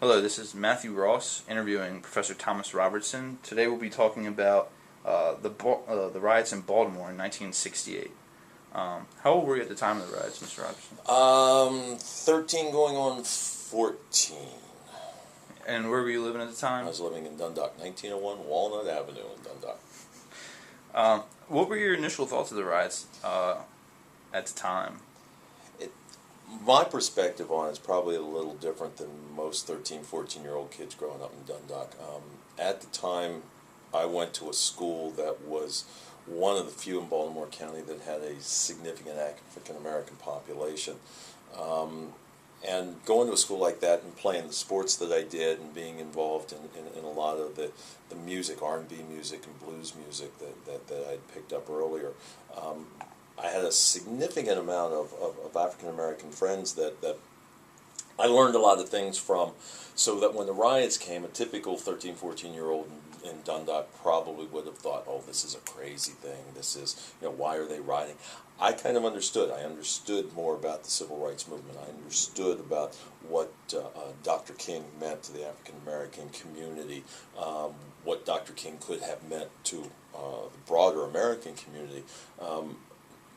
Hello, this is Matthew Ross interviewing Professor Thomas Robertson. Today we'll be talking about the riots in Baltimore in 1968. How old were you at the time of the riots, Mr. Robertson? 13 going on 14. And where were you living at the time? I was living in Dundalk, 1901 Walnut Avenue in Dundalk. What were your initial thoughts of the riots at the time? My perspective on it is probably a little different than most 13, 14-year-old kids growing up in Dundalk. At the time, I went to a school that was one of the few in Baltimore County that had a significant African-American population. And going to a school like that and playing the sports that I did and being involved in a lot of the music, R&B music and blues music that I'd picked up earlier, I had a significant amount of African American friends that I learned a lot of things from, so that when the riots came, a typical 13, 14-year-old in Dundalk probably would have thought, oh, this is a crazy thing, this is, why are they rioting? I kind of understood. I understood more about the civil rights movement. I understood about what Dr. King meant to the African American community, what Dr. King could have meant to the broader American community.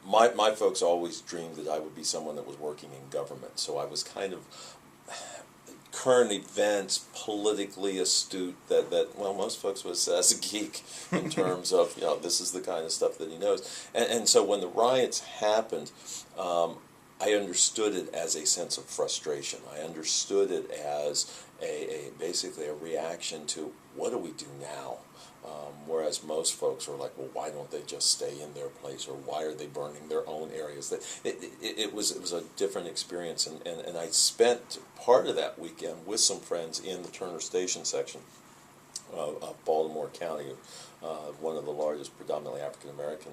My folks always dreamed that I would be someone that was working in government, so I was kind of current events, politically astute, that most folks would say as a geek in terms of, this is the kind of stuff that he knows. And so when the riots happened, I understood it as a sense of frustration. I understood it as basically a reaction to, what do we do now? Whereas most folks are like, well, why don't they just stay in their place, or why are they burning their own areas? It was a different experience, and I spent part of that weekend with some friends in the Turner Station section of Baltimore County, one of the largest predominantly African American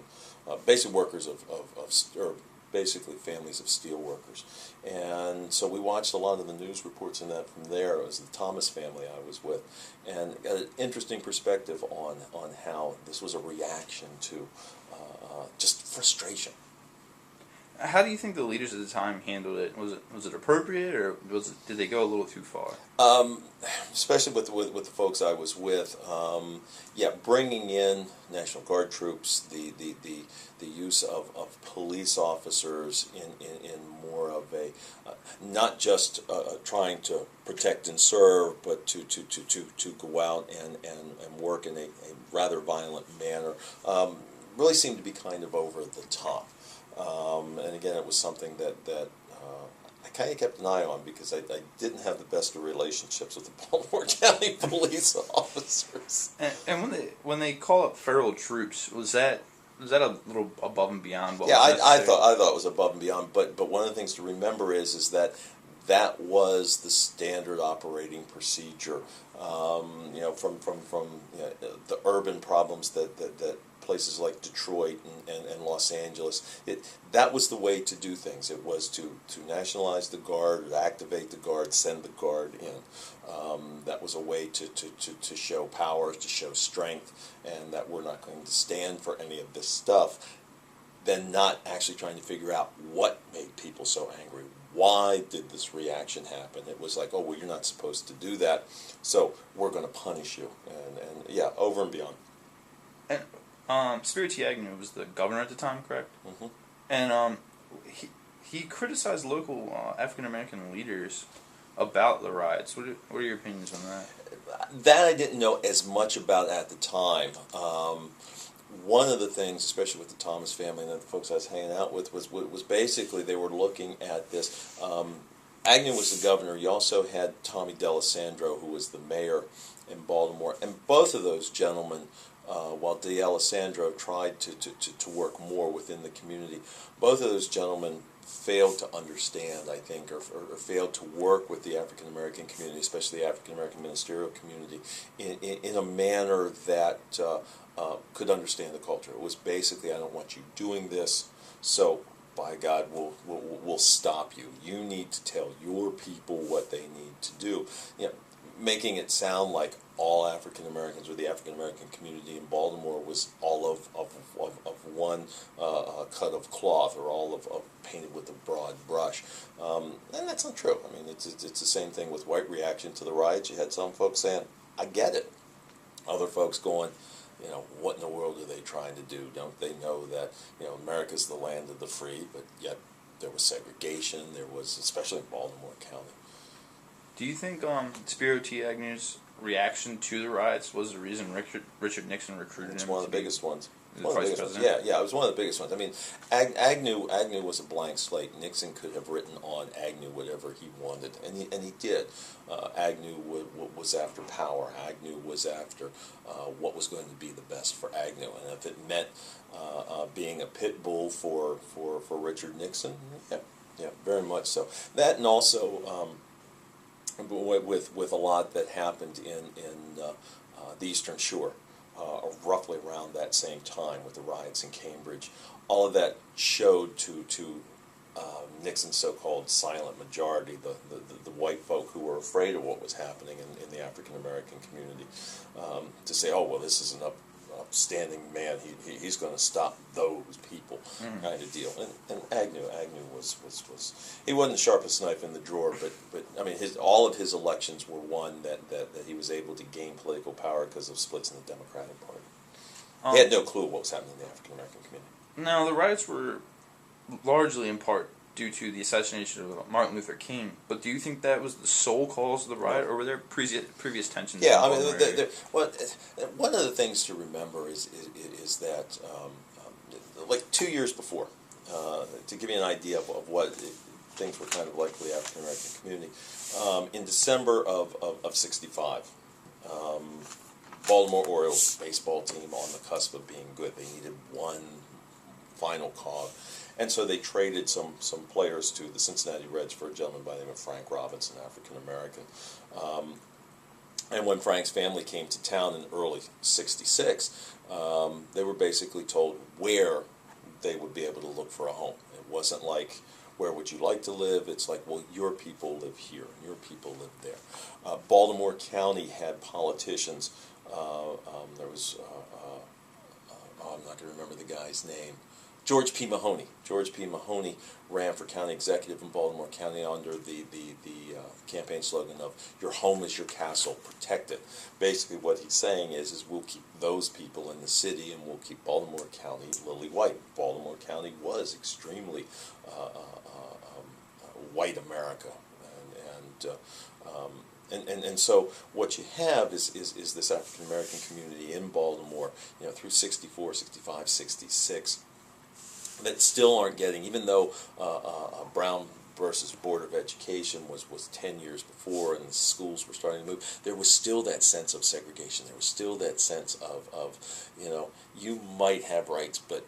basic workers or basically families of steel workers. And so we watched a lot of the news reports in that from there. It was the Thomas family I was with, and got an interesting perspective on how this was a reaction to just frustration. How do you think the leaders at the time handled it? Was it appropriate, or did they go a little too far? Especially with the folks I was with, bringing in National Guard troops, the use of police officers in more of a not just trying to protect and serve, but to go out and work in a rather violent manner, really seemed to be kind of over the top. And again, it was something that I kind of kept an eye on, because I didn't have the best of relationships with the Baltimore County police officers. And when they call up federal troops, was that a little above and beyond what? Yeah, I thought it was above and beyond. But one of the things to remember is that was the standard operating procedure. From the urban problems that places like Detroit and Los Angeles, that was the way to do things. It was to nationalize the Guard, activate the Guard, send the Guard in. That was a way to show power, to show strength, and that we're not going to stand for any of this stuff. Then not actually trying to figure out what made people so angry. Why did this reaction happen? It was like, oh, well, you're not supposed to do that, so we're going to punish you. And over and beyond. And Spiro T. Agnew was the governor at the time, correct? Mm-hmm. And he criticized local African American leaders about the riots. What are your opinions on that? That I didn't know as much about at the time. One of the things, especially with the Thomas family and the folks I was hanging out with, was basically they were looking at this. Agnew was the governor. You also had Tommy D'Alessandro, who was the mayor in Baltimore. And both of those gentlemen, while D'Alessandro tried to work more within the community, both of those gentlemen failed to understand, I think, or failed to work with the African American community, especially the African American ministerial community, in a manner that could understand the culture. It was basically, I don't want you doing this, so by God, we'll stop you. You need to tell your people what they need to do. making it sound like all African Americans or the African American community in Baltimore was all of one cut of cloth, or all of painted with a broad brush. And that's not true. I mean, it's the same thing with white reaction to the riots. You had some folks saying, I get it. Other folks going, what in the world are they trying to do? Don't they know that, America's the land of the free, but yet there was segregation, there was, especially in Baltimore County. Do you think Spiro T. Agnew's reaction to the riots was the reason Richard Nixon recruited him? It's one of the biggest ones. The vice president? Yeah, it was one of the biggest ones. I mean, Agnew was a blank slate. Nixon could have written on Agnew whatever he wanted, and he did. Agnew was after power. Agnew was after what was going to be the best for Agnew, and if it meant being a pit bull for Richard Nixon, yeah, very much so. That, and also with a lot that happened in the Eastern Shore. Roughly around that same time with the riots in Cambridge, all of that showed to Nixon's so-called silent majority, the white folk who were afraid of what was happening in the African American community, to say, oh well, this is an upstanding man, he's going to stop those people, kind of deal. And Agnew was he wasn't the sharpest knife in the drawer, but I mean, all of his elections were won that he was able to gain political power because of splits in the Democratic Party. He had no clue what was happening in the African American community. Now, the riots were largely in part due to the assassination of Martin Luther King, but do you think that was the sole cause of the riot, or were there previous tensions? Yeah, I mean, one of the things to remember is that like 2 years before, to give you an idea of what things were kind of like for the African American community, in December of '65. Baltimore Orioles baseball team on the cusp of being good. They needed one final cog. And so they traded some players to the Cincinnati Reds for a gentleman by the name of Frank Robertson, African American. And when Frank's family came to town in early '66, they were basically told where they would be able to look for a home. It wasn't like, where would you like to live? It's like, well, your people live here, and your people live there. Baltimore County had politicians. There was, I'm not going to remember the guy's name. George P. Mahoney. George P. Mahoney ran for county executive in Baltimore County under the campaign slogan of "Your home is your castle, protect it." Basically, what he's saying is we'll keep those people in the city, and we'll keep Baltimore County lily white. Baltimore County was extremely white America, and so what you have is this African American community in Baltimore, through '64, '65, '66. That still aren't getting, even though Brown versus Board of Education was 10 years before and the schools were starting to move, there was still that sense of segregation. There was still that sense of you might have rights, but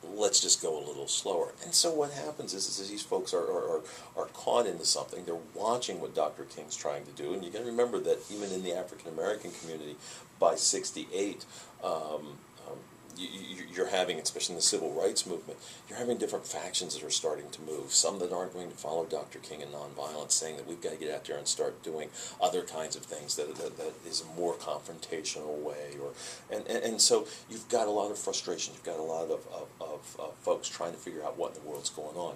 let's just go a little slower. And so what happens is these folks are caught into something. They're watching what Dr. King's trying to do, and you got to remember that even in the African American community, by '68, you're having, especially in the civil rights movement, you're having different factions that are starting to move. Some that aren't going to follow Dr. King and nonviolence, saying that we've got to get out there and start doing other kinds of things that is a more confrontational way. And so you've got a lot of frustration. You've got a lot of folks trying to figure out what in the world's going on.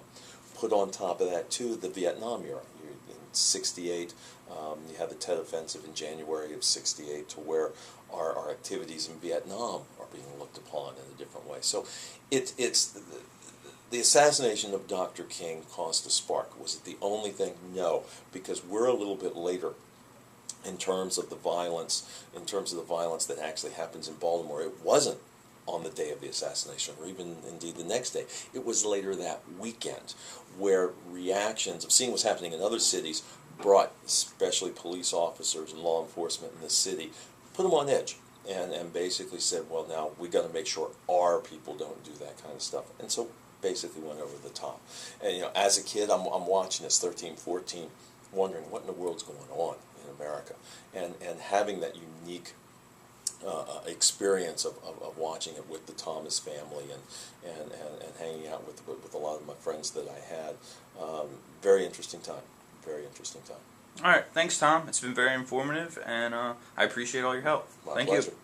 Put on top of that, too, the Vietnam era. In '68, you had the Tet Offensive in January of '68, to where our activities in Vietnam are being looked upon in a different way. So it's the assassination of Dr. King caused a spark. Was it the only thing? No, because we're a little bit later in terms of the violence, that actually happens in Baltimore. It wasn't on the day of the assassination, or even indeed the next day. It was later that weekend, where reactions of seeing what's happening in other cities brought especially police officers and law enforcement in the city, put them on edge, and basically said, well, now we got to make sure our people don't do that kind of stuff. And so basically went over the top. And as a kid, I'm watching this 13, 14, wondering what in the world's going on in America, and having that unique experience of watching it with the Thomas family and hanging out with a lot of my friends that I had. Very interesting time. Very interesting time. All right, thanks, Tom. It's been very informative, and I appreciate all your help. My Thank pleasure. you.